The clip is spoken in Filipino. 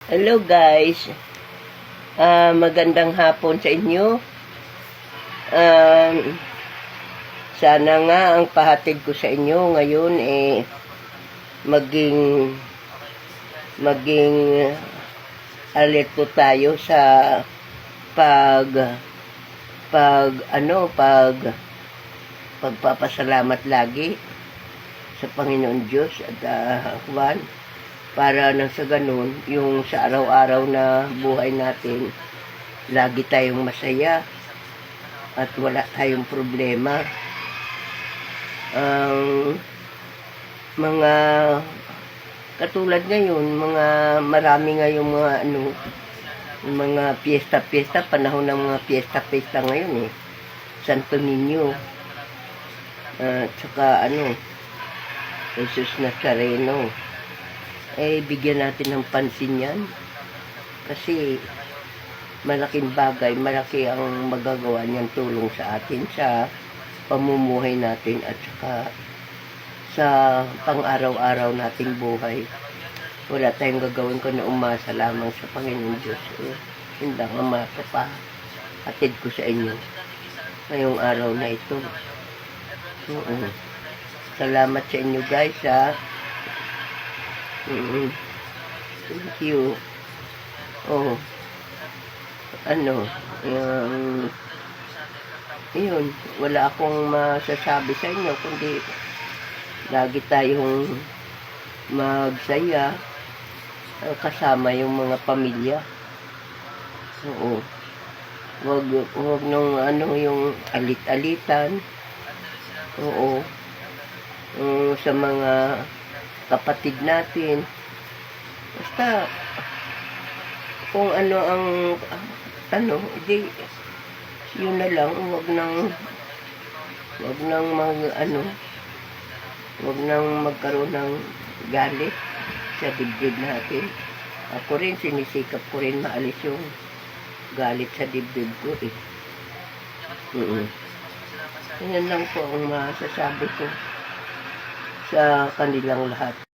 Hello guys, magandang hapon sa inyo. Sana nga ang pahatid ko sa inyo ngayon maging alert po tayo sa pagpapasalamat lagi sa Panginoon Diyos at Juan. Para nang sa ganun, yung sa araw-araw na buhay natin, lagi tayong masaya at wala tayong problema. Ang mga katulad ngayon, marami ngayong mga piyesta-piyesta, panahon ng mga piyesta-piyesta ngayon Santo Niño, tsaka Jesus Nazareno. Bigyan natin ng pansin yan. Kasi malaking bagay, malaki ang magagawa niyan tulong sa atin sa pamumuhay natin at saka sa pang-araw-araw nating buhay. Wala tayong gagawin ko na umasa lamang sa Panginoon Diyos. Yun lang ang mapapahatid ko sa inyo ngayong araw na ito. Salamat sa inyo guys Thank you. Yun, wala akong masasabi sa inyo kundi lagi tayong magsaya kasama yung mga pamilya. Wag nung yung alit-alitan. Sa mga kapatid natin. Basta kung ano ang hindi yun na lang, wag nang magkaroon ng galit sa dibdib natin. Ako rin sinisikap ko rin maalis yung galit sa dibdib ko Yan lang po ang masasabi ko sa kanilang lahat.